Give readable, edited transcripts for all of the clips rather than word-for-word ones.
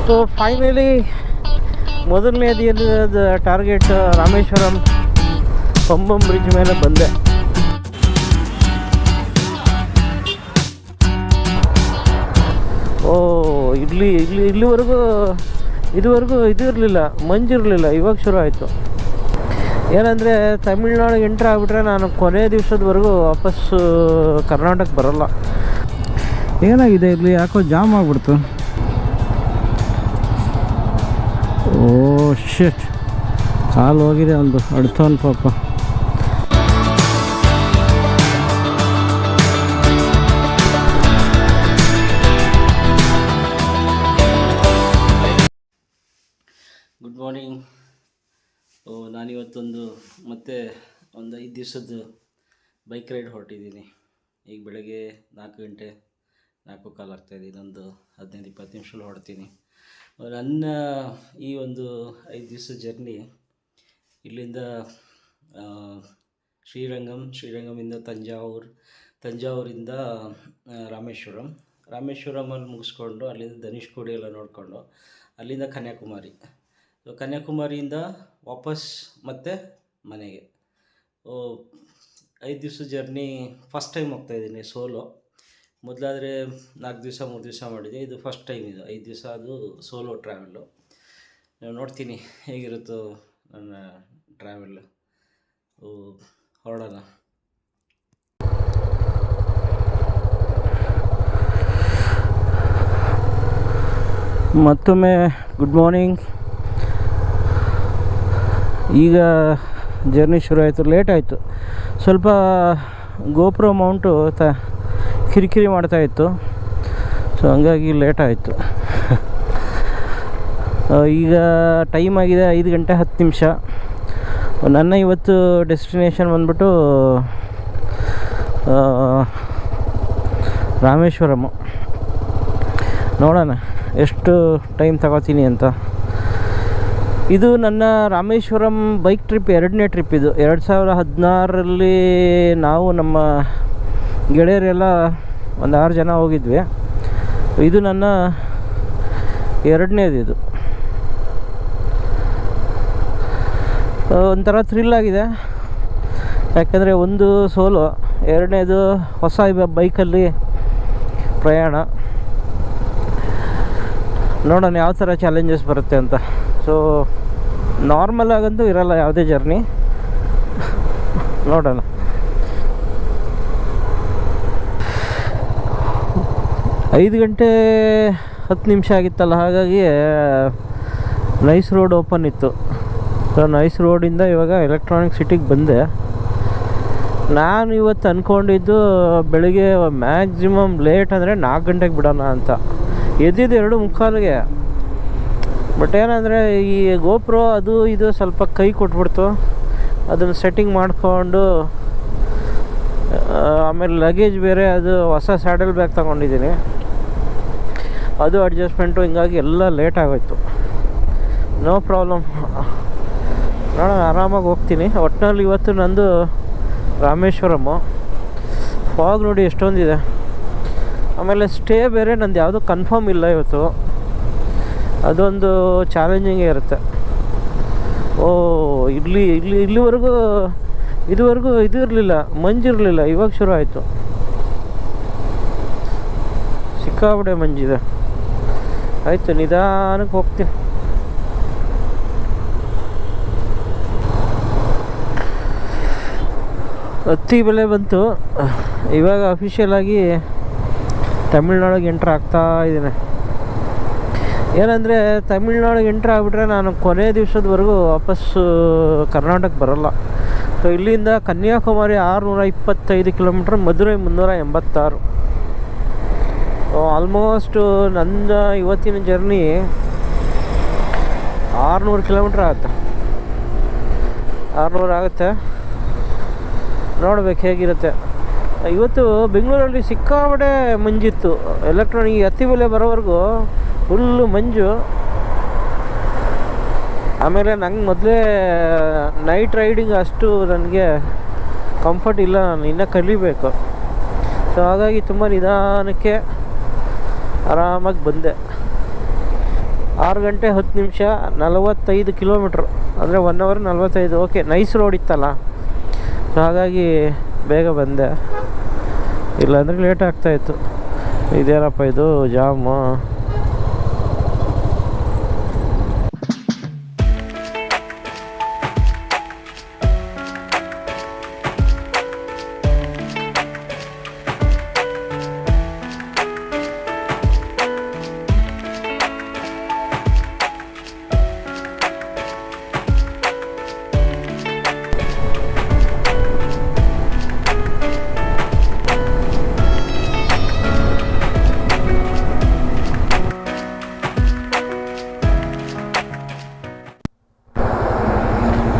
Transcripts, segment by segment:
So finally ಮೊದಲನೇ ದಿನದ target Rameswaram Pamban bridge ಮೇಲೆ ಬಂದೆ. ಇಲ್ಲಿವರೆಗೂ ಇದುವರೆಗೂ ಇದು ಇರಲಿಲ್ಲ, ಮಂಜಿರಲಿಲ್ಲ. ಇವಾಗ ಶುರು ಆಯಿತು. ಏನಂದರೆ ತಮಿಳ್ನಾಡಿಗೆ ಎಂಟ್ರ್ ಆಗಿಬಿಟ್ರೆ ನಾನು ಕೊನೆ ದಿವಸದವರೆಗೂ ವಾಪಸ್ಸು ಕರ್ನಾಟಕ ಬರೋಲ್ಲ. ಏನಾಗಿದೆ ಇಲ್ಲಿ? ಯಾಕೋ ಜಾಮ್ ಆಗಿಬಿಡ್ತು. ಓ ಶಿಟ್, ಕಾಲು ಹೋಗಿದೆ ಒಂದು ಅಡ್ತವನ್ ಪಾಪ. Good morning. ನಾನಿವತ್ತೊಂದು ಮತ್ತೆ ಒಂದು 5 ದಿವಸದ್ದು ಬೈಕ್ ರೈಡ್ ಹೊರಟಿದ್ದೀನಿ. ಈಗ ಬೆಳಗ್ಗೆ 4 ಗಂಟೆ 4:15 ಆಗ್ತಾಯಿದೆ. ಇನ್ನೊಂದು 15-20 ನಿಮಿಷದಲ್ಲಿ ಹೊರಡ್ತೀನಿ. ನನ್ನ ಈ ಒಂದು 5 ದಿವಸದ ಜರ್ನಿ ಇಲ್ಲಿಂದ ಶ್ರೀರಂಗಮಿಂದ ತಂಜಾವೂರಿಂದ ರಾಮೇಶ್ವರಮಲ್ಲಿ ಮುಗಿಸ್ಕೊಂಡು ಅಲ್ಲಿಂದ ಧನುಷ್ಕೋಡಿ ಎಲ್ಲ ನೋಡಿಕೊಂಡು ಅಲ್ಲಿಂದ ಕನ್ಯಾಕುಮಾರಿಯಿಂದ ವಾಪಸ್ ಮತ್ತೆ ಮನೆಗೆ. 5 ದಿವಸದ ಜರ್ನಿ ಫಸ್ಟ್ ಟೈಮ್ ಹೋಗ್ತಾಯಿದ್ದೀನಿ ಸೋಲೋ. ಮೊದಲಾದರೆ 4 ದಿವಸ 3 ದಿವಸ ಮಾಡಿದೆ. ಇದು ಫಸ್ಟ್ ಟೈಮ್. ಇದು 5 ದಿವಸ ಅದು ಸೋಲೋ ಟ್ರಾವೆಲ್ಲು. ನೋಡ್ತೀನಿ ಹೇಗಿರುತ್ತೋ ನನ್ನ ಟ್ರಾವೆಲ್. ಹೊರಡೋಣ. ಮತ್ತೊಮ್ಮೆ ಗುಡ್ ಮಾರ್ನಿಂಗ್. ಈಗ ಜರ್ನಿ ಶುರು ಆಯಿತು. ಲೇಟ್ ಆಯಿತು ಸ್ವಲ್ಪ. ಗೋಪ್ರೋ ಮೌಂಟು ಕಿರಿಕಿರಿ ಮಾಡ್ತಾಯಿತ್ತು. ಸೊ ಹಂಗಾಗಿ ಲೇಟ್ ಆಯಿತು. ಈಗ ಟೈಮ್ ಆಗಿದೆ 5 ಗಂಟೆ 10 ನಿಮಿಷ. ನನ್ನ ಇವತ್ತು ಡೆಸ್ಟಿನೇಷನ್ ಬಂದ್ಬಿಟ್ಟು ರಾಮೇಶ್ವರಮು. ನೋಡೋಣ ಎಷ್ಟು ಟೈಮ್ ತಗೋತೀನಿ ಅಂತ. ಇದು ನನ್ನ ರಾಮೇಶ್ವರಂ ಬೈಕ್ ಟ್ರಿಪ್ 2ನೇ ಟ್ರಿಪ್. ಇದು 2016ರಲ್ಲಿ ನಾವು ನಮ್ಮ ಗೆಳೆಯರೆಲ್ಲ ಒಂದು 6 ಜನ ಹೋಗಿದ್ವಿ. ಇದು ನನ್ನ 2ನೇದು. ಇದು ಒಂಥರ ಥ್ರಿಲ್ ಆಗಿದೆ. ಯಾಕಂದರೆ ಒಂದು ಸೋಲೋ, 2ನೇದು ಹೊಸ ಬೈಕಲ್ಲಿ ಪ್ರಯಾಣ. ನೋಡೋಣ ಯಾವ ಥರ ಚಾಲೆಂಜಸ್ ಬರುತ್ತೆ ಅಂತ. ಸೊ ನಾರ್ಮಲ್ ಆಗಂತೂ ಇರಲ್ಲ ಯಾವುದೇ ಜರ್ನಿ. ನೋಡೋಣ. ಐದು ಗಂಟೆ 10 ನಿಮಿಷ ಆಗಿತ್ತಲ್ಲ, ಹಾಗಾಗಿ ನೈಸ್ ರೋಡ್ ಓಪನ್ ಇತ್ತು. ಸೊ ನೈಸ್ ರೋಡಿಂದ ಇವಾಗ ಎಲೆಕ್ಟ್ರಾನಿಕ್ ಸಿಟಿಗೆ ಬಂದೆ. ನಾನು ಇವತ್ತು ಅಂದ್ಕೊಂಡಿದ್ದು ಬೆಳಿಗ್ಗೆ ಮ್ಯಾಕ್ಸಿಮಮ್ ಲೇಟ್ ಅಂದರೆ 4 ಗಂಟೆಗೆ ಬಿಡೋಣ ಅಂತ. ಎದ್ದಿದ್ದು 2:45ಗೆ. ಬಟ್ ಏನಂದರೆ ಈ ಗೋಪ್ರೋ ಅದು ಇದು ಸ್ವಲ್ಪ ಕೈ ಕೊಟ್ಬಿಡ್ತು. ಅದನ್ನು ಸೆಟ್ಟಿಂಗ್ ಮಾಡಿಕೊಂಡು ಆಮೇಲೆ ಲಗೇಜ್ ಬೇರೆ, ಅದು ಹೊಸ ಸ್ಯಾಡಲ್ ಬ್ಯಾಗ್ ತೊಗೊಂಡಿದ್ದೀನಿ, ಅದು ಅಡ್ಜಸ್ಟ್ಮೆಂಟು. ಹಿಂಗಾಗಿ ಎಲ್ಲ ಲೇಟ್ ಆಗೋಯ್ತು. ನೋ ಪ್ರಾಬ್ಲಮ್, ನೋಡೋಣ, ಆರಾಮಾಗಿ ಹೋಗ್ತೀನಿ. ಒಟ್ಟಿನಲ್ಲಿ ಇವತ್ತು ನಂದು ರಾಮೇಶ್ವರಮ್ಮು. ಫಾಗ್ ನೋಡಿ ಎಷ್ಟೊಂದಿದೆ. ಆಮೇಲೆ ಸ್ಟೇ ಬೇರೆ ನಂದು ಯಾವುದೂ ಕನ್ಫರ್ಮ್ ಇಲ್ಲ ಇವತ್ತು. ಅದೊಂದು ಚಾಲೆಂಜಿಂಗೇ ಇರುತ್ತೆ. ಇದುವರೆಗೂ ಇದು ಇರಲಿಲ್ಲ, ಮಂಜಿರಲಿಲ್ಲ. ಇವಾಗ ಶುರು ಆಯಿತು. ಸಿಕ್ಕಾಪಟ್ಟೆ ಮಂಜಿದೆ. ಆಯಿತು, ನಿಧಾನಕ್ಕೆ ಹೋಗ್ತೀನಿ. ಹತ್ತಿ ಬೆಲೆ ಬಂತು. ಇವಾಗ ಅಫಿಷಿಯಲಾಗಿ ತಮಿಳ್ನಾಡಿಗೆ ಎಂಟ್ರ್ ಆಗ್ತಾ ಇದ್ದೀನಿ. ಏನಂದರೆ ತಮಿಳ್ನಾಡಿಗೆ ಎಂಟ್ರ್ ಆಗಿಬಿಟ್ರೆ ನಾನು ಕೊನೆ ದಿವಸದವರೆಗೂ ವಾಪಸ್ಸು ಕರ್ನಾಟಕ ಬರೋಲ್ಲ. ಸೊ ಇಲ್ಲಿಂದ ಕನ್ಯಾಕುಮಾರಿ 625 ಕಿಲೋಮೀಟ್ರ್, ಮಧುರೈ 386. ಆಲ್ಮೋಸ್ಟು ನನ್ನ ಇವತ್ತಿನ ಜರ್ನಿ 600 ಕಿಲೋಮೀಟ್ರ್ ಆಗುತ್ತೆ. 600 ಆಗುತ್ತೆ. ನೋಡ್ಬೇಕು ಹೇಗಿರುತ್ತೆ. ಇವತ್ತು ಬೆಂಗಳೂರಲ್ಲಿ ಸಿಕ್ಕಾಪಟ್ಟೆ ಮಂಜಿತ್ತು. ಎಲೆಕ್ಟ್ರಾನಿಕ್ ಹತ್ತಿ ಬೆಲೆ ಬರೋವರೆಗೂ ಫುಲ್ಲು ಮಂಜು. ಆಮೇಲೆ ನಂಗೆ ಮೊದಲೇ ನೈಟ್ ರೈಡಿಂಗ್ ಅಷ್ಟು ನನಗೆ ಕಂಫರ್ಟ್ ಇಲ್ಲ, ನಾನು ಇನ್ನೂ ಕಲಿಬೇಕು. ಸೊ ಹಾಗಾಗಿ ತುಂಬ ನಿಧಾನಕ್ಕೆ ಆರಾಮಾಗಿ ಬಂದೆ. 6 ಗಂಟೆ 10 ನಿಮಿಷ 45 ಕಿಲೋಮೀಟ್ರ್, ಅಂದರೆ 1 ಅವರ್ 45. ಓಕೆ, ನೈಸ್ ರೋಡ್ ಇತ್ತಲ್ಲ, ಸೊ ಹಾಗಾಗಿ ಬೇಗ ಬಂದೆ, ಇಲ್ಲಾಂದರೆ ಲೇಟ್ ಆಗ್ತಾಯಿತ್ತು. ಇದೇನಪ್ಪ ಇದು ಜಾಮು.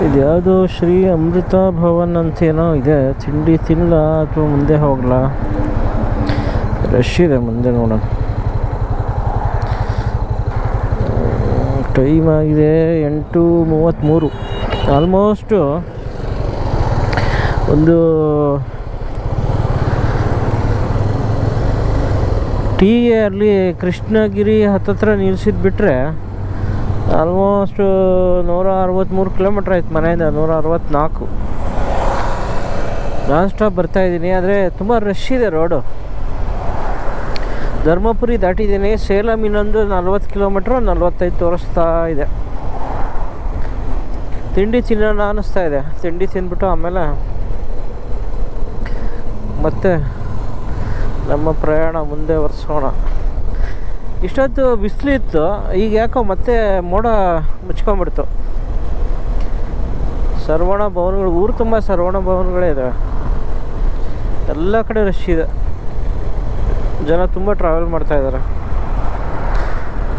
ಇದ್ಯಾವುದು ಶ್ರೀ ಅಮೃತ ಭವನ್ ಅಂತೇನೋ ಇದೆ. ತಿಂಡಿ ತಿನ್ನಲ ಅಥವಾ ಮುಂದೆ ಹೋಗಲ್ಲ? ರಶ್ ಇದೆ, ಮುಂದೆ ನೋಡೋಣ. ಟೈಮ್ ಆಗಿದೆ 8:33. ಆಲ್ಮೋಸ್ಟು ಒಂದು ಟೀಗೆ ಅಲ್ಲಿ ಕೃಷ್ಣಗಿರಿ ಹತ್ತತ್ರ ನಿಲ್ಲಿಸಿದ್ಬಿಟ್ರೆ ಆಲ್ಮೋಸ್ಟ್ 163 ಕಿಲೋಮೀಟ್ರ್ ಆಯ್ತು ಮನೆಯಿಂದ. 164 ನಾನ್ ಸ್ಟಾಪ್ ಬರ್ತಾಯಿದ್ದೀನಿ. ಆದರೆ ತುಂಬ ರಶ್ ಇದೆ ರೋಡು. ಧರ್ಮಪುರಿ ದಾಟಿದ್ದೀನಿ. ಸೇಲಂ ಇನ್ನೊಂದು 40 ಕಿಲೋಮೀಟ್ರ್ 45 ತೋರಿಸ್ತಾ ಇದೆ. ತಿಂಡಿ ತಿನ್ನೋಣ ಅನ್ನಿಸ್ತಾ ಇದೆ. ತಿಂಡಿ ತಿಂದ್ಬಿಟ್ಟು ಆಮೇಲೆ ಮತ್ತೆ ನಮ್ಮ ಪ್ರಯಾಣ ಮುಂದೆ ಒರೆಸೋಣ. ಇಷ್ಟೊತ್ತು ಬಿಸಿಲಿತ್ತು, ಈಗ ಯಾಕೋ ಮತ್ತೆ ಮೋಡ ಮುಚ್ಕೊಂಡ್ಬಿಡ್ತು. ಸರ್ವಣ ಭವನಗಳು, ಊರು ತುಂಬ ಸರ್ವಣ ಭವನಗಳೇ ಇದೆ. ಎಲ್ಲ ಕಡೆ ರಶ್ ಇದೆ, ಜನ ತುಂಬ ಟ್ರಾವೆಲ್ ಮಾಡ್ತಾಯಿದ್ದಾರೆ.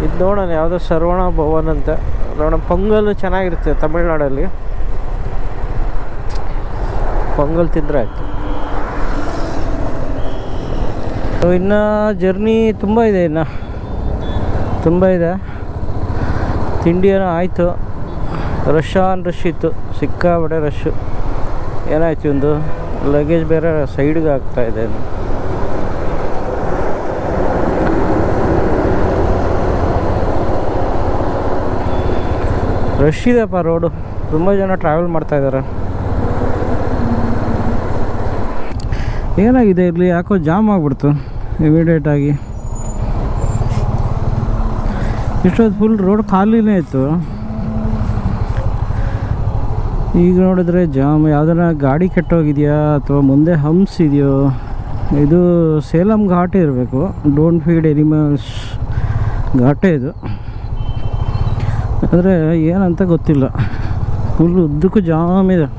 ಇದು ನೋಡೋಣ, ಯಾವುದೋ ಸರ್ವಣ ಭವನ್ ಅಂತ ನೋಡೋಣ. ಪೊಂಗಲ್ ಚೆನ್ನಾಗಿರುತ್ತೆ ತಮಿಳ್ನಾಡಲ್ಲಿ, ಪೊಂಗಲ್ ತಿಂದರೆ ಆಯಿತು. ಇನ್ನು ಜರ್ನಿ ತುಂಬ ಇದೆ, ಇನ್ನು ತುಂಬ ಇದೆ. ತಿಂಡಿ ಏನೋ ಆಯಿತು. ರಶ್ ಇತ್ತು, ಸಿಕ್ಕಾಬಟ್ಟೆ ರಶ್ಶು. ಏನಾಯ್ತು, ಒಂದು ಲಗೇಜ್ ಬೇರೆ ಸೈಡ್ಗೆ ಆಗ್ತಾಯಿದೆ. ರಶ್ ಇದೆಪ್ಪ ರೋಡು, ತುಂಬ ಜನ ಟ್ರಾವೆಲ್ ಮಾಡ್ತಾಯಿದ್ದಾರೆ. ಏನಾಗಿದೆ ಇರಲಿ, ಯಾಕೋ ಜಾಮ್ ಆಗಿಬಿಡ್ತು ಇಮಿಡಿಯೇಟಾಗಿ. ಇಷ್ಟೊತ್ತು ಫುಲ್ ರೋಡ್ ಖಾಲಿನೇ ಇತ್ತು, ಈಗ ನೋಡಿದ್ರೆ ಜಾಮ್. ಯಾವ್ದಾರ ಗಾಡಿ ಕೆಟ್ಟೋಗಿದೆಯಾ ಅಥವಾ ಮುಂದೆ ಹಂಪ್ಸ್ ಇದೆಯೋ? ಇದು ಸೇಲಂ ಘಾಟೇ ಇರಬೇಕು, ಡೋಂಟ್ ಫೀಡ್ ಎನಿಮಲ್ಸ್ ಘಾಟೇ ಇದು. ಆದರೆ ಏನಂತ ಗೊತ್ತಿಲ್ಲ, ಫುಲ್ ಉದ್ದಕ್ಕೂ ಜಾಮ್ ಇದೆ.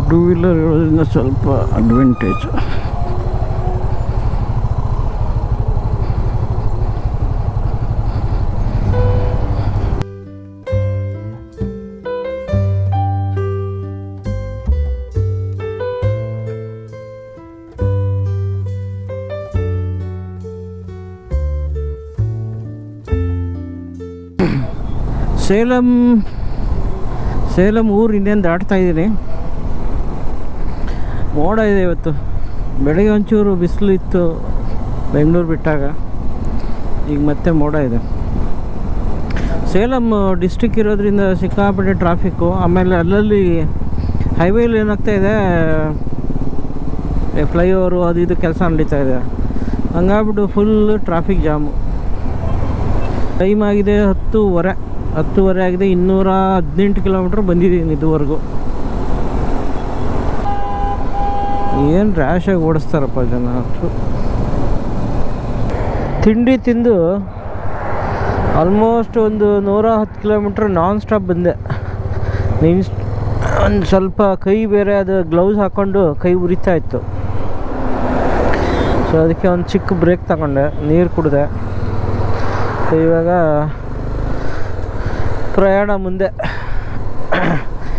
ಟೂ ವೀಲರ್ ಇರೋದ್ರಿಂದ ಸ್ವಲ್ಪ ಅಡ್ವಾಂಟೇಜ್. ಸೇಲಂ ಊರು ಇನ್ನೇನು ದಾಟ್ತಾ ಇದ್ದೀನಿ. ಮೋಡ ಇದೆ ಇವತ್ತು. ಬೆಳಗ್ಗೆ ಒಂಚೂರು ಬಿಸಿಲು ಇತ್ತು ಬೆಂಗಳೂರು ಬಿಟ್ಟಾಗ, ಈಗ ಮತ್ತೆ ಮೋಡ ಇದೆ. ಸೇಲಂ ಡಿಸ್ಟಿಕ್ ಇರೋದ್ರಿಂದ ಸಿಕ್ಕಾಪಟ್ಟೆ ಟ್ರಾಫಿಕ್ಕು. ಆಮೇಲೆ ಅಲ್ಲಲ್ಲಿ ಹೈವೇಲಿ ಏನಾಗ್ತಾ ಇದೆ, ಫ್ಲೈಓವರು ಅದು ಇದು ಕೆಲಸ ನಡೀತಾ ಇದೆ. ಹಂಗಾಗ್ಬಿಟ್ಟು ಫುಲ್ ಟ್ರಾಫಿಕ್ ಜಾಮು. ಟೈಮ್ ಆಗಿದೆ 10:30 ಆಗಿದೆ. 218 ಕಿಲೋಮೀಟ್ರ್ ಬಂದಿದ್ದೀನಿ ಇದುವರೆಗೂ. ಏನು ರ್ಯಾಶಾಗಿ ಓಡಿಸ್ತಾರಪ್ಪ ಜನ. ತಿಂಡಿ ತಿಂದು ಆಲ್ಮೋಸ್ಟ್ ಒಂದು 110 ಕಿಲೋಮೀಟ್ರ್ ನಾನ್ ಸ್ಟಾಪ್ ಬಂದೆ. ಒಂದು ಸ್ವಲ್ಪ ಕೈ ಬೇರೆ, ಅದು ಗ್ಲೌಸ್ ಹಾಕ್ಕೊಂಡು ಕೈ ಉರಿತಾ ಇತ್ತು. ಸೊ ಅದಕ್ಕೆ ಒಂದು ಚಿಕ್ಕ ಬ್ರೇಕ್ ತಗೊಂಡೆ, ನೀರು ಕುಡಿದೆ. ಇವಾಗ ಪ್ರಯಾಣ ಮುಂದೆ.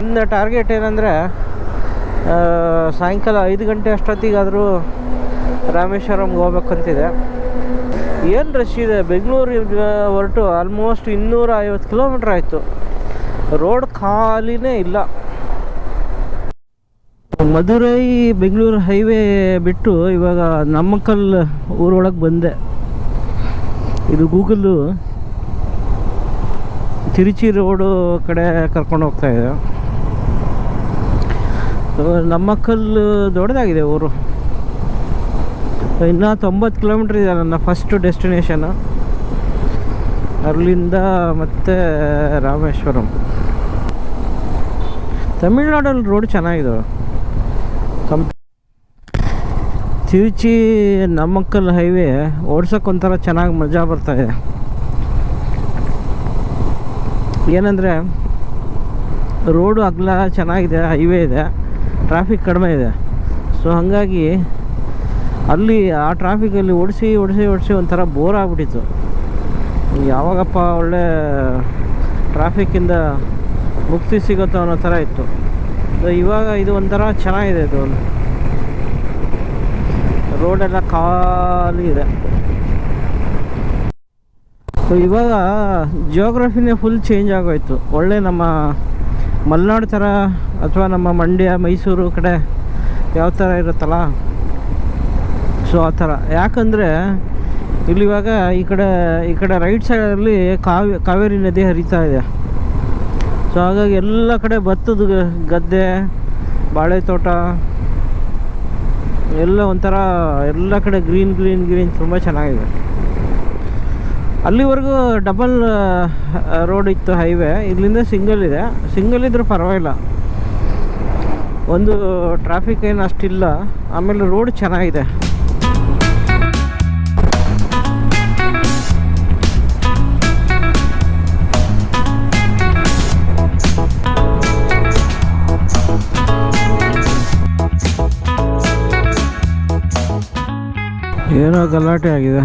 ಇನ್ನು ಟಾರ್ಗೆಟ್ ಏನಂದರೆ ಸಾಯಂಕಾಲ 5 ಗಂಟೆ ಅಷ್ಟೊತ್ತಿಗಾದರೂ ರಾಮೇಶ್ವರಂಗೆ ಹೋಗ್ಬೇಕಂತಿದೆ. ಏನು ರಶ್ ಇದೆ. ಬೆಂಗಳೂರಿಗೆ ಹೊರಟು ಆಲ್ಮೋಸ್ಟ್ 250 ಕಿಲೋಮೀಟ್ರ್ ಆಯಿತು. ರೋಡ್ ಖಾಲಿನೇ ಇಲ್ಲ. ಮಧುರೈ ಬೆಂಗಳೂರು ಹೈವೇ ಬಿಟ್ಟು ಇವಾಗ ನಮ್ಮಕ್ಕಲ್ ಊರೊಳಗೆ ಬಂದೆ. ಇದು ಗೂಗಲ್ಲು ತಿರುಚಿ ರೋಡು ಕಡೆ ಕರ್ಕೊಂಡು ಹೋಗ್ತಾ ಇದೆ. ನಮ್ಮಕ್ಕಲ್ ದೊಡ್ಡದಾಗಿದೆ ಊರು. ಇನ್ನೂ 90 ಕಿಲೋಮೀಟ್ರ್ ಇದೆ ನನ್ನ ಫಸ್ಟು ಡೆಸ್ಟಿನೇಷನು. ಅಲ್ಲಿಂದ ಮತ್ತೆ ರಾಮೇಶ್ವರಂ. ತಮಿಳ್ನಾಡಲ್ಲಿ ರೋಡ್ ಚೆನ್ನಾಗಿದ್ದಾವೆ. ತಿರುಚಿ ನಮ್ಮಕ್ಕಲ್ ಹೈವೇ ಓಡ್ಸೋಕೆ ಒಂಥರ ಚೆನ್ನಾಗಿ ಮಜಾ ಬರ್ತಾಯಿದೆ. ಏನಂದರೆ ರೋಡು ಅಗಲ ಚೆನ್ನಾಗಿದೆ, ಹೈವೇ ಇದೆ, ಟ್ರಾಫಿಕ್ ಕಡಿಮೆ ಇದೆ. ಸೊ ಹಾಗಾಗಿ ಅಲ್ಲಿ ಆ ಟ್ರಾಫಿಕಲ್ಲಿ ಓಡಿಸಿ ಒಂಥರ ಬೋರ್ ಆಗಿಬಿಟ್ಟಿತ್ತು. ಯಾವಾಗಪ್ಪ ಒಳ್ಳೆ ಟ್ರಾಫಿಕ್ಕಿಂದ ಮುಕ್ತಿ ಸಿಗುತ್ತೋ ಅನ್ನೋ ಥರ ಇತ್ತು. ಇವಾಗ ಇದು ಒಂಥರ ಚೆನ್ನಾಗಿದೆ. ಇದು ರೋಡೆಲ್ಲ ಖಾಲಿ ಇದೆ. ಸೊ ಇವಾಗ ಜಿಯೋಗ್ರಫಿನೇ ಫುಲ್ ಚೇಂಜ್ ಆಗೋಯ್ತು. ಒಳ್ಳೆ ನಮ್ಮ ಮಲೆನಾಡು ಥರ ಅಥವಾ ನಮ್ಮ ಮಂಡ್ಯ ಮೈಸೂರು ಕಡೆ ಯಾವ ಥರ ಇರುತ್ತಲ್ಲ, ಸೊ ಆ ಥರ. ಯಾಕಂದರೆ ಇಲ್ಲಿವಾಗ ಈ ಕಡೆ ರೈಟ್ ಸೈಡಲ್ಲಿ ಕಾವೇರಿ ನದಿ ಹರಿತಾ ಇದೆ. ಸೊ ಹಾಗಾಗಿ ಎಲ್ಲ ಕಡೆ ಭತ್ತದ ಗದ್ದೆ, ಬಾಳೆ ತೋಟ ಎಲ್ಲ ಒಂಥರ ಎಲ್ಲ ಕಡೆ ಗ್ರೀನ್ ತುಂಬ ಚೆನ್ನಾಗಿದೆ. ಅಲ್ಲಿವರೆಗೂ ಡಬಲ್ ರೋಡ್ ಇತ್ತು, ಹೈವೇ. ಇಲ್ಲಿಂದ ಸಿಂಗಲ್ ಇದೆ. ಸಿಂಗಲ್ ಇದ್ರೂ ಪರವಾಗಿಲ್ಲ, ಒಂದು ಟ್ರಾಫಿಕ್ ಏನು ಅಷ್ಟಿಲ್ಲ. ಆಮೇಲೆ ರೋಡ್ ಚೆನ್ನಾಗಿದೆ. ಏನೋ ಗಲಾಟೆ ಆಗಿದೆ.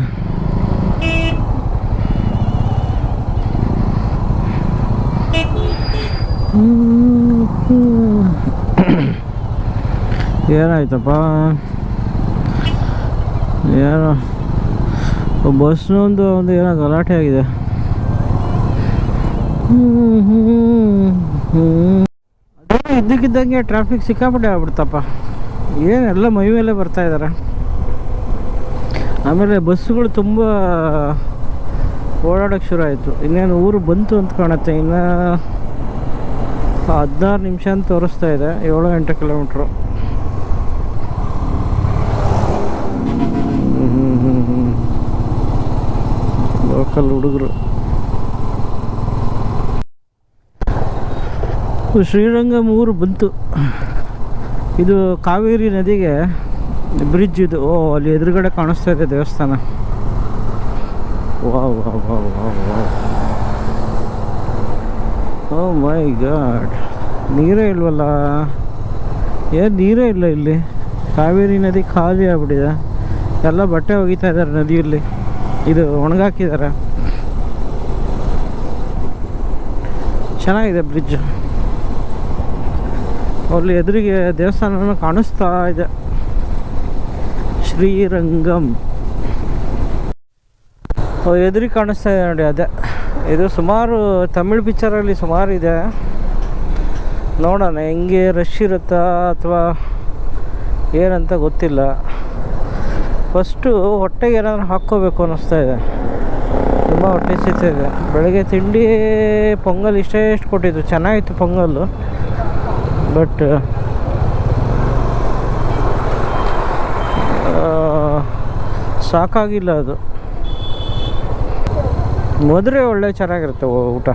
ಏನಾಯ್ತಪ್ಪ? ಏನೋ ಬಸ್ನೊಂದು ಏನೋ ಗಲಾಟೆ ಆಗಿದೆ. ಅದೇ ಇದ್ದಕ್ಕಿದ್ದಂಗೆ ಟ್ರಾಫಿಕ್ ಸಿಕ್ಕಾಪಟ್ಟೆ ಆಗ್ಬಿಡ್ತಪ್ಪ. ಏನೆಲ್ಲ ಮೈ ಮೇಲೆ ಬರ್ತಾ ಇದ್ದಾರೆ. ಆಮೇಲೆ ಬಸ್ಸುಗಳು ತುಂಬ ಓಡಾಡೋಕ್ಕೆ ಶುರು ಆಯಿತು. ಇನ್ನೇನು ಊರು ಬಂತು ಅಂತ ಕಾಣುತ್ತೆ. ಇನ್ನು 16 ನಿಮಿಷ ಅಂತ ತೋರಿಸ್ತಾ ಇದೆ. 7-8 ಕಿಲೋಮೀಟ್ರು. ಲೋಕಲ್ ಹುಡುಗರು. ಶ್ರೀರಂಗಂ ಊರು ಬಂತು. ಇದು ಕಾವೇರಿ ನದಿಗೆ ಬ್ರಿಡ್ಜ್ ಇದು. ಅಲ್ಲಿ ಎದುರುಗಡೆ ಕಾಣಿಸ್ತಾ ಇದೆ ದೇವಸ್ಥಾನ. Wow wow wow wow wow. Oh my God, ನೀರೇ ಇಲ್ವಲ್ಲ. ಏನು ನೀರೇ ಇಲ್ಲ ಇಲ್ಲಿ. ಕಾವೇರಿ ನದಿ ಖಾಲಿ ಆಗ್ಬಿಟ್ಟಿದೆ. ಎಲ್ಲ ಬಟ್ಟೆ ಒಗಿತಾ ಇದ್ದಾರೆ ನದಿಯಲ್ಲಿ. ಇದು ಒಣಗಾಕಿದ್ದಾರೆ. ಚೆನ್ನಾಗಿದೆ ಬ್ರಿಡ್ಜ್. ಅಲ್ಲಿ ಎದುರಿಗೆ ದೇವಸ್ಥಾನ ಕಾಣಿಸ್ತಾ ಇದೆ, ಶ್ರೀರಂಗಂ. ಎದುರಿಗೆ ಕಾಣಿಸ್ತಾ ಇದೆ ನೋಡಿ, ಅದೇ. ಇದು ಸುಮಾರು ತಮಿಳ್ ಪಿಕ್ಚರಲ್ಲಿ ಸುಮಾರು ಇದೆ. ನೋಡೋಣ ಹೆಂಗೆ ರಶ್ ಇರುತ್ತಾ ಅಥವಾ ಏನಂತ ಗೊತ್ತಿಲ್ಲ. ಫಸ್ಟು ಹೊಟ್ಟೆಗೆ ಏನಾದರೂ ಹಾಕ್ಕೋಬೇಕು ಅನ್ನಿಸ್ತಾ ಇದೆ. ತುಂಬ ಹೊಟ್ಟೆ ಸಿಗ್ತಾ ಇದೆ. ಬೆಳಗ್ಗೆ ತಿಂಡಿ ಪೊಂಗಲ್ ಇಷ್ಟೇ ಕೊಟ್ಟಿದ್ದು. ಚೆನ್ನಾಗಿತ್ತು ಪೊಂಗಲ್ಲು, ಬಟ್ ಸಾಕಾಗಿಲ್ಲ. ಅದು ಮದುವೆ ಒಳ್ಳೆ ಚೆನ್ನಾಗಿರುತ್ತೆ ಊಟ.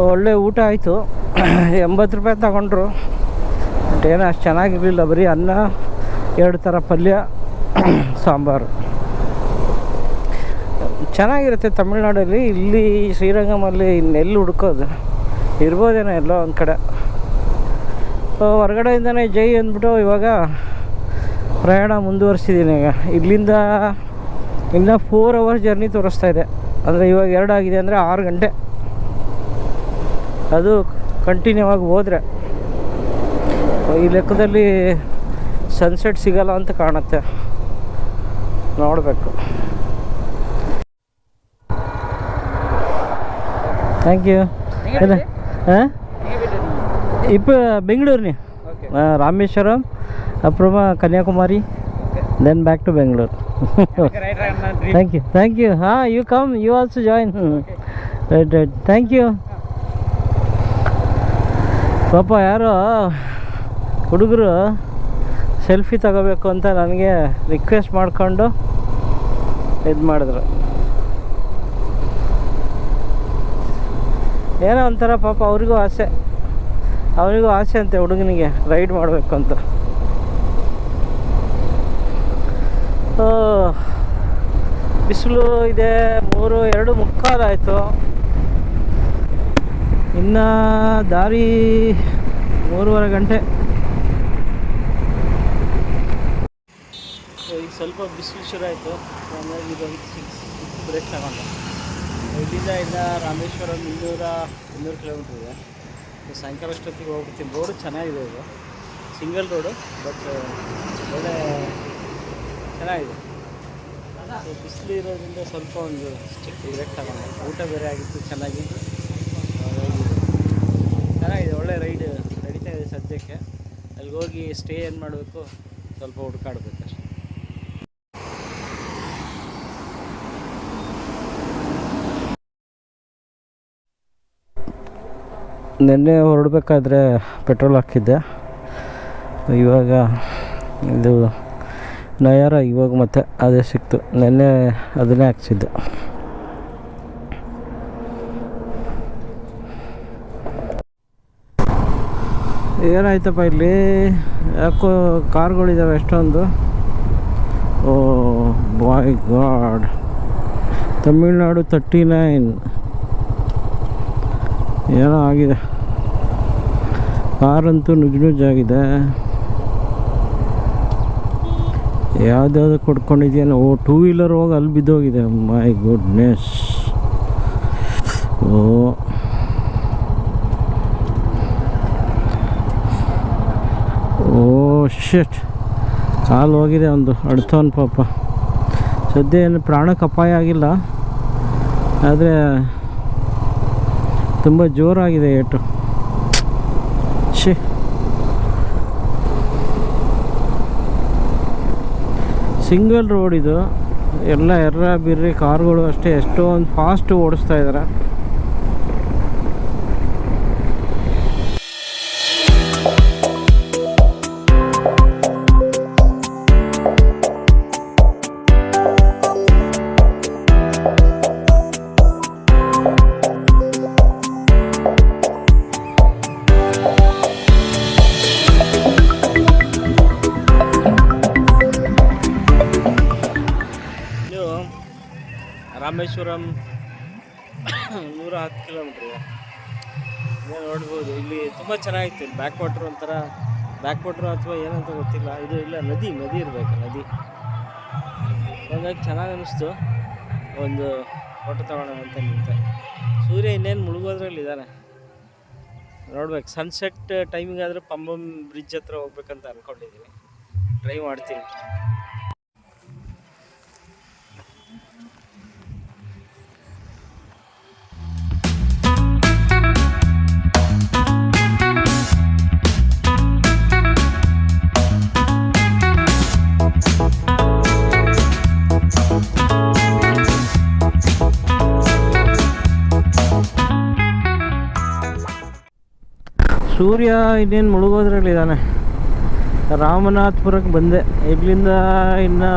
ಒಳ್ಳೆ ಊಟ ಆಯಿತು. 80 ರೂಪಾಯಿ ತಗೊಂಡ್ರು. ಬಟ್ ಏನೋ ಅಷ್ಟು ಚೆನ್ನಾಗಿರಲಿಲ್ಲ. ಬರೀ ಅನ್ನ, 2 ಥರ ಪಲ್ಯ, ಸಾಂಬಾರು. ಚೆನ್ನಾಗಿರುತ್ತೆ ತಮಿಳ್ನಾಡಲ್ಲಿ. ಇಲ್ಲಿ ಶ್ರೀರಂಗಮಲ್ಲಿ ಇನ್ನೆಲ್ಲಿ ಹುಡ್ಕೋದು, ಇರ್ಬೋದೇನೋ ಎಲ್ಲೋ ಒಂದು ಕಡೆ. ಹೊರಗಡೆಯಿಂದನೇ ಜೈ ಅಂದ್ಬಿಟ್ಟು ಇವಾಗ ಪ್ರಯಾಣ ಮುಂದುವರಿಸಿದ್ದೀನಿ. ಈಗ ಇಲ್ಲಿಂದ ಇನ್ನೂ 4 ಅವರ್ಸ್ ಜರ್ನಿ ತೋರಿಸ್ತಾ ಇದೆ. ಅಂದರೆ ಇವಾಗ 2 ಆಗಿದೆ ಅಂದರೆ 6 ಗಂಟೆ. ಅದು ಕಂಟಿನ್ಯೂ ಆಗಿ ಹೋದರೆ ಈ ಲೆಕ್ಕದಲ್ಲಿ ಸನ್ಸೆಟ್ ಸಿಗಲ್ಲ ಅಂತ ಕಾಣುತ್ತೆ. ನೋಡಬೇಕು. ಥ್ಯಾಂಕ್ ಯು ಹಾಂ இப்போ பெங்களூர் நீ ராமேஸ்வரம் அப்புறமா Kanyakumari then back to Bengaluru thank you you come you also join right thank you ಪಾಪ ಯಾರೋ ಹುಡುಗರು ಸೆಲ್ಫಿ ತಗೋಬೇಕು ಅಂತ ನನಗೆ ರಿಕ್ವೆಸ್ಟ್ ಮಾಡಿಕೊಂಡು ಇದು ಮಾಡಿದ್ರು. ಏನೋ ಒಂಥರ ಪಾಪ ಅವರಿಗೂ ಆಸೆ ಅಂತೆ ಹುಡುಗನಿಗೆ ರೈಡ್ ಮಾಡಬೇಕು ಅಂತ. ಬಿಸಿಲು ಇದೆ, 2:45 ಆಯಿತು. ಇನ್ನು ದಾರಿ 3:30 ಗಂಟೆ. ಈಗ ಸ್ವಲ್ಪ ಬಿಸಿಲು ಶುರು ಆಯಿತು. ಆಮೇಲೆ ಇದೊಂದು 6 ಬ್ರೇಕ್ ತಗೊಂಡು ಇಲ್ಲಿಂದ ಇನ್ನು ರಾಮೇಶ್ವರಂ 200 ಕಿಲೋಮೀಟ್ರ್ ಇದೆ. ಸಾಯಂಕಾಲ ಅಷ್ಟೊತ್ತಿಗೆ ಹೋಗ್ಬಿಡ್ತೀನಿ. ರೋಡು ಚೆನ್ನಾಗಿದೆ, ಇದು ಸಿಂಗಲ್ ರೋಡು, ಬಟ್ ಒಳ್ಳೆ ಚೆನ್ನಾಗಿದೆ. ಬಿಸಿಲು ಇರೋದ್ರಿಂದ ಸ್ವಲ್ಪ ಒಂದು ಚಿಕ್ಕ ಬ್ರೇಕ್ ತಗೊಂಡೆ. ಊಟ ಬೇರೆ ಆಗಿತ್ತು ಚೆನ್ನಾಗಿ, ಚೆನ್ನಾಗಿದೆ, ಒಳ್ಳೆ ರೈಡ್ ನಡೀತಾ ಇದೆ ಸದ್ಯಕ್ಕೆ. ಅಲ್ಲಿಗೆ ಹೋಗಿ ಸ್ಟೇ ಏನು ಮಾಡಬೇಕು ಸ್ವಲ್ಪ ಹುಡ್ಕಾಡ್ಬೇಕು ಅಷ್ಟೇ. ನಿನ್ನೆ ಹೊರಡಬೇಕಾದ್ರೆ ಪೆಟ್ರೋಲ್ ಹಾಕಿದ್ದೆ. ಇವಾಗ ಇದು ನಯಾರ ಇವಾಗ ಮತ್ತೆ ಅದೇ ಸಿಕ್ತು. ನಿನ್ನೆ ಅದನ್ನೇ ಹಾಕ್ಸಿದ್ದೆ. ಏನಾಯ್ತಪ್ಪ ಇಲ್ಲಿ, ಯಾಕೋ ಕಾರ್ಗಳಿದ್ದಾವೆ ಎಷ್ಟೊಂದು. ಓ ಬಾಯ್ ಗಾಡ್, ತಮಿಳ್ನಾಡು 39 ಏನೋ ಆಗಿದೆ. ಕಾರಂತೂ ನುಜ್ಜುನುಜ್ಜಾಗಿದೆ. ಯಾವುದ್ಯಾವುದು ಕೊಡ್ಕೊಂಡಿದ್ಯಾನೋ. ಓ 2 ವೀಲರ್ ಹೋಗಿ ಅಲ್ಲಿ ಬಿದ್ದೋಗಿದೆ. My goodness. ಓ ಶಿಟ್, ಕಾಲು ಹೋಗಿದೆ ಒಂದು, ಅಡ್ತವನು ಪಾಪ. ಸದ್ಯ ಏನು ಪ್ರಾಣಕ್ಕೆ ಅಪಾಯ ಆಗಿಲ್ಲ, ಆದರೆ ತುಂಬ ಜೋರಾಗಿದೆ ಏಟು. ಸಿಂಗಲ್ ರೋಡ್ ಇದು, ಎಲ್ಲ ಎರ್ರ ಬಿರ್ರಿ ಕಾರ್ಗಳು ಅಷ್ಟೇ ಎಷ್ಟೊಂದು ಫಾಸ್ಟ್ ಓಡಿಸ್ತಾ ಇದ್ದಾರೆ. ರಾಮೇಶ್ವರಂ 110 ಕಿಲೋಮೀಟ್ರ್ ನೋಡ್ಬೋದು. ಇಲ್ಲಿ ತುಂಬ ಚೆನ್ನಾಗಿತ್ತು. ಇಲ್ಲಿ ಬ್ಯಾಕ್ ವಾಟ್ರ್ ಒಂಥರ, ಬ್ಯಾಕ್ ವಾಟ್ರ್ ಅಥವಾ ಏನಂತ ಗೊತ್ತಿಲ್ಲ. ಇದು ಇಲ್ಲ, ನದಿ ಇರಬೇಕು, ನದಿ. ಹಾಗಾಗಿ ಚೆನ್ನಾಗಿ ಅನ್ನಿಸ್ತು. ಒಂದು ಫೋಟೋ ತಗೊಳ್ಳೋಣ ಅಂತ ನಿಂತೆ. ಸೂರ್ಯ ಇನ್ನೇನು ಮುಳುಗೋದ್ರಲ್ಲಿದ್ದಾನೆ, ನೋಡ್ಬೇಕು. ಸನ್ಸೆಟ್ ಟೈಮಿಂಗ್ ಆದರೆ ಪಂಬಂ ಬ್ರಿಡ್ಜ್ ಹತ್ರ ಹೋಗ್ಬೇಕಂತ ಅಂದ್ಕೊಂಡಿದ್ದೀನಿ. ಟ್ರೈ ಮಾಡ್ತೀನಿ. ಸೂರ್ಯ ಇನ್ನೇನು ಮುಳುಗೋದ್ರಲ್ಲಿದ್ದಾನೆ. ರಾಮನಾಥಪುರಕ್ಕೆ ಬಂದೆ. ಇಲ್ಲಿಂದ ಇನ್ನು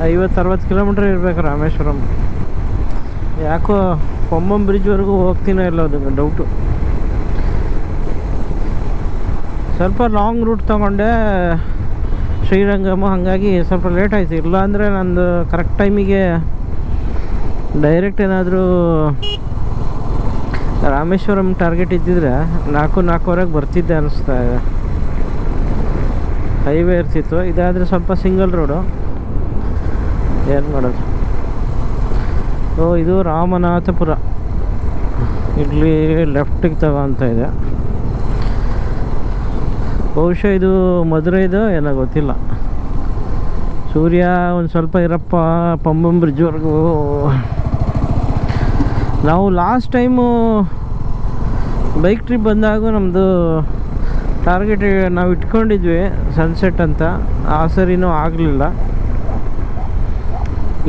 50-60 ಕಿಲೋಮೀಟ್ರ್ ಇರಬೇಕು ರಾಮೇಶ್ವರಂ. ಯಾಕೋ ಪಂಬಂ ಬ್ರಿಡ್ಜ್ವರೆಗೂ ಹೋಗ್ತೀನೋ ಇಲ್ಲ, ಅದು ಡೌಟು. ಸ್ವಲ್ಪ ಲಾಂಗ್ ರೂಟ್ ತೊಗೊಂಡೆ, ಶ್ರೀರಂಗಮ, ಹಾಗಾಗಿ ಸ್ವಲ್ಪ ಲೇಟ್ ಆಯಿತು. ಇಲ್ಲಾಂದರೆ ನಂದು ಕರೆಕ್ಟ್ ಟೈಮಿಗೆ ಡೈರೆಕ್ಟ್ ಏನಾದರೂ ರಾಮೇಶ್ವರಂ ಟಾರ್ಗೆಟ್ ಇದ್ದಿದ್ರೆ 4-4:15 ಬರ್ತಿದ್ದೆ ಅನ್ನಿಸ್ತಾ ಇದೆ. ಹೈವೇ ಇರ್ತಿತ್ತು. ಇದಾದರೆ ಸ್ವಲ್ಪ ಸಿಂಗಲ್ ರೋಡು, ಏನು ಮಾಡೋದು. ಇದು ರಾಮನಾಥಪುರ. ಇಲ್ಲಿ ಲೆಫ್ಟಿಗೆ ತಗೋಂತ ಇದೆ. ಬಹುಶಃ ಇದು ಮಧುರೈದು ಏನೋ ಗೊತ್ತಿಲ್ಲ. ಸೂರ್ಯ ಒಂದು ಸ್ವಲ್ಪ ಇರಪ್ಪ, ಪಂಬಂ ಬ್ರಿಡ್ಜ್ವರೆಗೂ ನಾವು ಲಾಸ್ಟ್ ಟೈಮು ಬೈಕ್ ಟ್ರಿಪ್ ಬಂದಾಗ ನಮ್ಮದು ಟಾರ್ಗೆಟ್ ನಾವು ಇಟ್ಕೊಂಡಿದ್ವಿ ಸನ್ಸೆಟ್ ಅಂತ. ಆ ಸರಿನೂ ಆಗಲಿಲ್ಲ,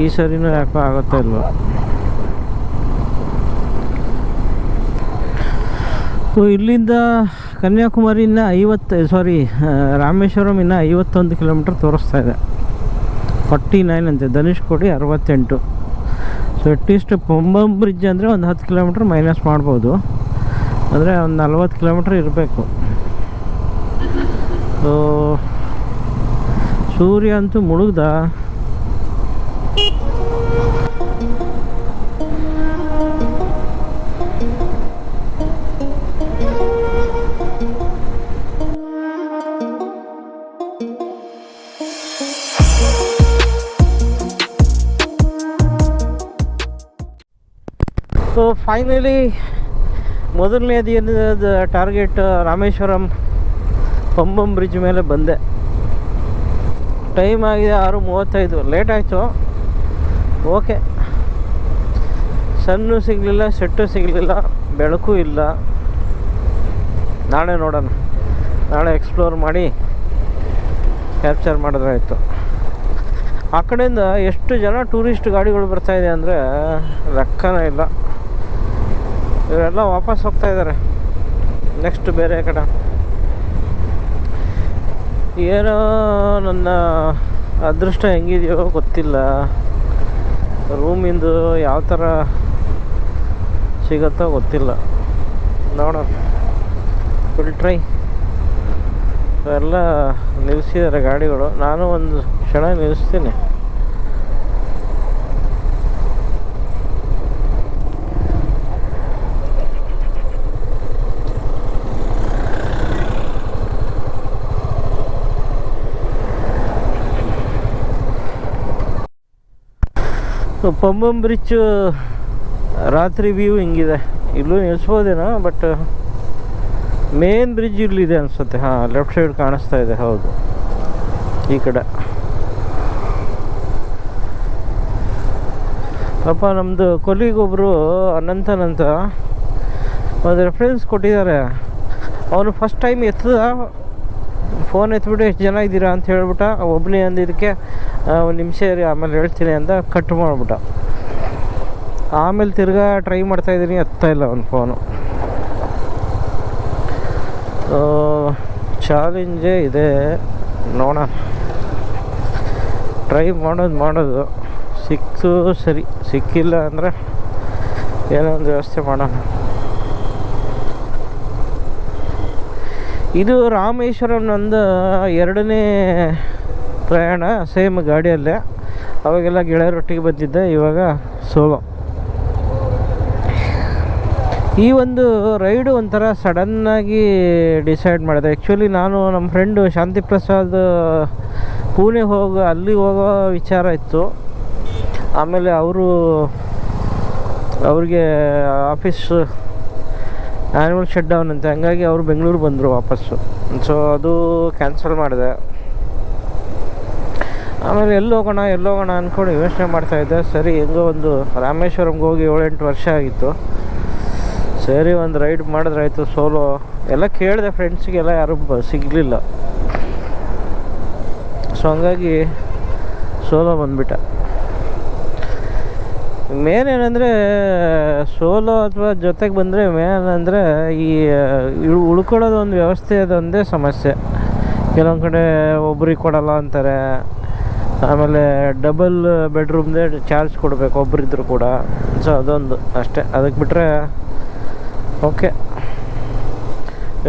ಈ ಸರಿನೂ ಯಾಕೋ ಆಗುತ್ತಾ ಇಲ್ವ. ಇಲ್ಲಿಂದ ಕನ್ಯಾಕುಮಾರಿಯಿಂದ ರಾಮೇಶ್ವರಂ ಇನ್ನು 51 ಕಿಲೋಮೀಟ್ರ್ ತೋರಿಸ್ತಾ ಇದೆ. 49 ಅಂತೆ, Dhanushkodi 68. So at least Pamban bridge ಅಂದರೆ ಒಂದು 10 ಕಿಲೋಮೀಟ್ರ್ ಮೈನಸ್ ಮಾಡ್ಬೋದು, ಅಂದರೆ ಒಂದು 40 ಕಿಲೋಮೀಟ್ರ್ ಇರಬೇಕು. ಸೊ ಸೂರ್ಯ ಅಂತೂ ಮುಳುಗ್ದ. ಸೊ ಫೈನಲಿ ಮೊದಲನೇ ದಿನದ ಟಾರ್ಗೆಟ್ ರಾಮೇಶ್ವರಂ ಪಂಬಂ ಬ್ರಿಡ್ಜ್ ಮೇಲೆ ಬಂದೆ. ಟೈಮ್ ಆಗಿದೆ 6:35, ಲೇಟ್ ಆಯಿತು. ಓಕೆ, ಸನ್ನು ಸಿಗಲಿಲ್ಲ, ಸೆಟ್ಟು ಸಿಗಲಿಲ್ಲ, ಬೆಳಕು ಇಲ್ಲ. ನಾಳೆ ನೋಡೋಣ, ನಾಳೆ ಎಕ್ಸ್ಪ್ಲೋರ್ ಮಾಡಿ ಕ್ಯಾಪ್ಚರ್ ಮಾಡಿದ್ರಾಯ್ತು. ಆ ಕಡೆಯಿಂದ ಎಷ್ಟು ಜನ ಟೂರಿಸ್ಟ್ ಗಾಡಿಗಳು ಬರ್ತಾಯಿದೆ ಅಂದರೆ ಲೆಕ್ಕನೇ ಇಲ್ಲ. ಇವರೆಲ್ಲ ವಾಪಸ್ ಹೋಗ್ತಾ ಇದ್ದಾರೆ ನೆಕ್ಸ್ಟ್ ಬೇರೆ ಕಡೆ. ಏನೋ ನನ್ನ ಅದೃಷ್ಟ ಹೆಂಗಿದೆಯೋ ಗೊತ್ತಿಲ್ಲ, ರೂಮಿಂದು ಯಾವ ಥರ ಸಿಗುತ್ತೋ ಗೊತ್ತಿಲ್ಲ. ನೋಡೋಣ, ಫುಲ್ ಟ್ರೈ. ಎಲ್ಲ ನಿಲ್ಲಿಸಿದ್ದಾರೆ ಗಾಡಿಗಳು, ನಾನು ಒಂದು ಕ್ಷಣ ನಿಲ್ಲಿಸ್ತೀನಿ. ಪಂಬಂ ಬ್ರಿಡ್ಜ್ ರಾತ್ರಿ ವ್ಯೂ ಹಿಂಗಿದೆ. ಇಲ್ಲೂ ನಿಲ್ಲಿಸ್ಬೋದೇನೋ, ಬಟ್ ಮೇನ್ ಬ್ರಿಡ್ಜ್ ಇಲ್ಲಿದೆ ಅನಿಸುತ್ತೆ. ಹಾಂ, ಲೆಫ್ಟ್ ಸೈಡ್ ಕಾಣಿಸ್ತಾ ಇದೆ, ಹೌದು ಈ ಕಡೆ. ಪಾಪ ನಮ್ಮದು ಕೊಲಿಗೊಬ್ಬರು ಅನಂತ ಒಂದು ರೆಫರೆನ್ಸ್ ಕೊಟ್ಟಿದ್ದಾರೆ. ಅವನು ಫಸ್ಟ್ ಟೈಮ್ ಎತ್ತದ ಫೋನ್ ಎತ್ಬಿಟ್ಟು ಎಷ್ಟು ಜನ ಇದ್ದೀರಾ ಅಂತ ಹೇಳ್ಬಿಟ್ಟ. ಒಬ್ಬನೇ ಅಂದಿದ್ದಕ್ಕೆ ಒಂದು ನಿಮಿಷ ಇರಿ ಆಮೇಲೆ ಹೇಳ್ತೀನಿ ಅಂತ ಕಟ್ ಮಾಡಿಬಿಟ್ಟ. ಆಮೇಲೆ ತಿರ್ಗಾ ಟ್ರೈ ಮಾಡ್ತಾಯಿದ್ದೀನಿ, ಎತ್ತಾ ಇಲ್ಲ ಅವನ ಫೋನು. ಚಾಲೆಂಜೇ ಇದೆ, ನೋಡೋಣ, ಟ್ರೈ ಮಾಡೋದು. ಸಿಕ್ತು ಸರಿ, ಸಿಕ್ಕಿಲ್ಲ ಅಂದರೆ ಏನೋ ಒಂದು ವ್ಯವಸ್ಥೆ ಮಾಡೋಣ. ಇದು ರಾಮೇಶ್ವರಂ ನಂದು 2ನೇ ಪ್ರಯಾಣ, ಸೇಮ್ ಗಾಡಿಯಲ್ಲೇ. ಅವಾಗೆಲ್ಲ ಗೆಳೆಯರೊಟ್ಟಿಗೆ ಬಂದಿದ್ದೆ, ಇವಾಗ ಸೋಲೋ. ಈ ಒಂದು ರೈಡು ಒಂಥರ ಸಡನ್ನಾಗಿ ಡಿಸೈಡ್ ಮಾಡಿದೆ. ಆ್ಯಕ್ಚುಲಿ ನಾನು ನಮ್ಮ ಫ್ರೆಂಡು ಶಾಂತಿ ಪ್ರಸಾದ್ ಪುಣೆ ಅಲ್ಲಿಗೆ ಹೋಗೋ ವಿಚಾರ ಇತ್ತು. ಆಮೇಲೆ ಅವ್ರಿಗೆ ಆಫೀಸ್ ಆ್ಯನ್ಯುವಲ್ ಶಟ್ ಡೌನ್ ಅಂತ, ಹಂಗಾಗಿ ಅವರು ಬೆಂಗಳೂರು ಬಂದರು ವಾಪಸ್ಸು. ಸೊ ಅದು ಕ್ಯಾನ್ಸಲ್ ಮಾಡಿದೆ. ಆಮೇಲೆ ಎಲ್ಲೋಗೋಣ ಅಂದ್ಕೊಂಡು ಯೋಚನೆ ಮಾಡ್ತಾಯಿದ್ದೆ. ಸರಿ, ಹೆಂಗೋ ಒಂದು ರಾಮೇಶ್ವರಂಗೆ ಹೋಗಿ 7-8 ವರ್ಷ ಆಗಿತ್ತು. ಸರಿ, ಒಂದು ರೈಡ್ ಮಾಡಿದ್ರಾಯ್ತು ಸೋಲೋ. ಎಲ್ಲ ಕೇಳಿದೆ ಫ್ರೆಂಡ್ಸಿಗೆಲ್ಲ, ಯಾರೂ ಸಿಗಲಿಲ್ಲ. ಸೊ ಹಂಗಾಗಿ ಸೋಲೋ ಬಂದುಬಿಟ್ಟೆ. ಮೇನ್ ಏನಂದರೆ ಸೋಲೋ ಅಥವಾ ಜೊತೆಗೆ ಬಂದರೆ ಮೇನ್ ಅಂದರೆ ಈ ಉಳ್ಕೊಳ್ಳೋದು ಒಂದು ವ್ಯವಸ್ಥೆ, ಅದೊಂದೇ ಸಮಸ್ಯೆ. ಕೆಲವೊಂದು ಕಡೆ ಒಬ್ರಿಗೆ ಕೊಡಲ್ಲ ಅಂತಾರೆ. ಆಮೇಲೆ ಡಬಲ್ ಬೆಡ್ರೂಮ್ದೇ ಚಾರ್ಜ್ ಕೊಡಬೇಕು ಒಬ್ಬರಿದ್ದರೂ ಕೂಡ. ಸೊ ಅದೊಂದು ಅಷ್ಟೇ. ಅದಕ್ಕೆ ಬಿಟ್ಟರೆ ಓಕೆ.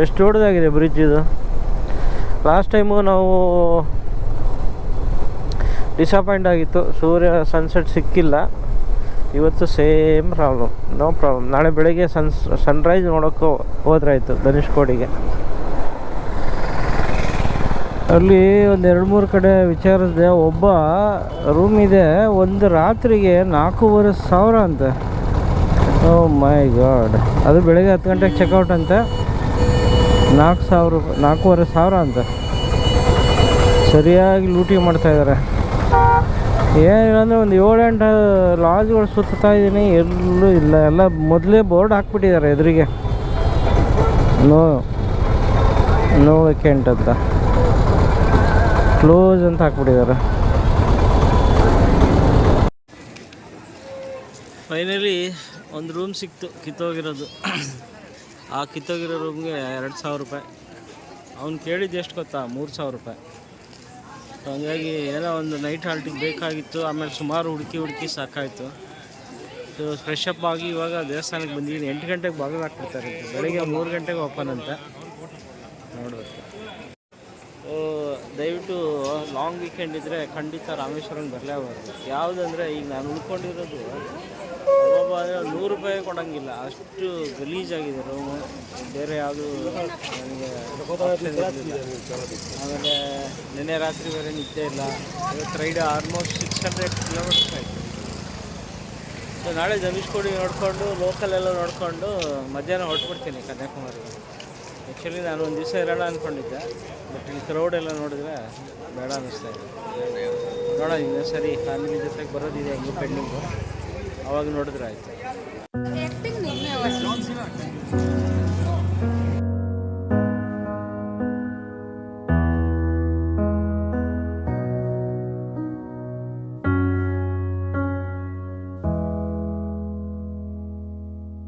ಎಷ್ಟು ದೊಡ್ಡದಾಗಿದೆ ಬ್ರಿಡ್ಜ್ ಇದು. ಲಾಸ್ಟ್ ಟೈಮು ನಾವು ಡಿಸಪಾಯಿಂಟ್ ಆಗಿತ್ತು, ಸನ್ಸೆಟ್ ಸಿಕ್ಕಿಲ್ಲ. ಇವತ್ತು ಸೇಮ್ ಪ್ರಾಬ್ಲಮ್, ನೋ ಪ್ರಾಬ್ಲಮ್. ನಾಳೆ ಬೆಳಗ್ಗೆ ಸನ್ರೈಸ್ ನೋಡೋಕ್ಕೆ ಹೋದ್ರಾಯ್ತು ಧನುಷ್ಕೋಡಿಗೆ. ಅಲ್ಲಿ ಒಂದು 2-3 ಕಡೆ ವಿಚಾರಿಸಿದೆ. ಒಬ್ಬ ರೂಮ್ ಇದೆ, ಒಂದು ರಾತ್ರಿಗೆ 4,500 ಅಂತೆ. ಓ ಮೈ ಗಾಡ್. ಅದು ಬೆಳಗ್ಗೆ 10 ಗಂಟೆಗೆ ಚೆಕ್ಔಟ್ ಅಂತೆ. 4,500 ಅಂತೆ. ಸರಿಯಾಗಿ ಲೂಟಿ ಮಾಡ್ತಾಯಿದ್ದಾರೆ. ಏನಿಲ್ಲ ಅಂದರೆ ಒಂದು 7-8 ಲಾಡ್ಜ್ಗಳು ಸುತ್ತಾ ಇದ್ದೀನಿ, ಎಲ್ಲೂ ಇಲ್ಲ. ಎಲ್ಲ ಮೊದಲೇ ಬೋರ್ಡ್ ಹಾಕ್ಬಿಟ್ಟಿದ್ದಾರೆ ಎದುರಿಗೆ, ನೋ ವೇಕೆಂಟ್ ಅಂತ, ಕ್ಲೋಸ್ ಅಂತ ಹಾಕ್ಬಿಟ್ಟಿದ್ದಾರೆ. ಫೈನಲಿ ಒಂದು ರೂಮ್ ಸಿಕ್ತು ಕಿತ್ತೋಗಿರೋದು. ಆ ಕಿತ್ತೋಗಿರೋ ರೂಮ್ಗೆ 2,000 ರೂಪಾಯಿ. ಅವ್ನು ಕೇಳಿದ್ದು ಎಷ್ಟು ಗೊತ್ತಾ? 3,000 ರೂಪಾಯಿ. ಹಂಗಾಗಿ ಏನೋ ಒಂದು ನೈಟ್ ಹಾಲ್ಟಿಗೆ ಬೇಕಾಗಿತ್ತು. ಆಮೇಲೆ ಸುಮಾರು ಹುಡುಕಿ ಸಾಕಾಯಿತು. ಸೊ ಫ್ರೆಶ್ ಅಪ್ ಆಗಿ ಇವಾಗ ದೇವಸ್ಥಾನಕ್ಕೆ ಬಂದಿದ್ದೀನಿ. 8 ಗಂಟೆಗೆ ಬಾಗಿಲು ಹಾಕ್ಬಿಡ್ತಾರೆ, ಬೆಳಗ್ಗೆ 3 ಗಂಟೆಗೆ ಓಪನ್ ಅಂತ ನೋಡಬೇಕು. ದಯವಿಟ್ಟು ಲಾಂಗ್ ವೀಕೆಂಡ್ ಇದ್ದರೆ ಖಂಡಿತ ರಾಮೇಶ್ವರಂ ಬರಲೇಬಾರ್ದು. ಯಾವುದಂದರೆ ಈಗ ನಾನು ಉಳ್ಕೊಂಡಿರೋದು ಒಬ್ಬೊಬ್ಬ 100 ರೂಪಾಯಿ ಕೊಡೋಂಗಿಲ್ಲ, ಅಷ್ಟು ಗಲೀಜಾಗಿದೆ ರೂಮು. ಬೇರೆ ಯಾವುದು ನನಗೆ ಆಮೇಲೆ ನಿನ್ನೆ ರಾತ್ರಿ ಬೇರೆ ನಿದ್ದೆ ಇಲ್ಲ. ಇವತ್ತು ರೈಡ್ ಆಲ್ಮೋಸ್ಟ್ 600 ಕಿಲೋಮೀಟರ್ಸ್ ಆಯಿತು. ಸೊ ನಾಳೆ ಧನುಷ್ಕೋಡಿ ನೋಡಿಕೊಂಡು ಲೋಕಲೆಲ್ಲ ನೋಡಿಕೊಂಡು ಮಧ್ಯಾಹ್ನ ಹೊರಟ್ಬಿಡ್ತೀನಿ ಕನ್ಯಾಕುಮಾರಿಗೆ. ಆ್ಯಕ್ಚುಲಿ ನಾನು ಒಂದು ದಿವಸ ಇರೋಣ ಅಂದ್ಕೊಂಡಿದ್ದೆ, ಬಟ್ ಇಲ್ಲಿ ಕ್ರೌಡ್ ಎಲ್ಲ ನೋಡಿದ್ರೆ ಬೇಡ ಅನ್ನಿಸ್ತಾ ಇದೆ. ನೋಡೋಣ, ಇನ್ನೊಂದು ಸರಿ ಫ್ಯಾಮಿಲಿ ಜೊತೆಗೆ ಬರೋದಿದೆ, ಹಂಗೆ ಪೆಂಡಿಂಗು, ಅವಾಗ ನೋಡಿದ್ರೆ ಆಯಿತು.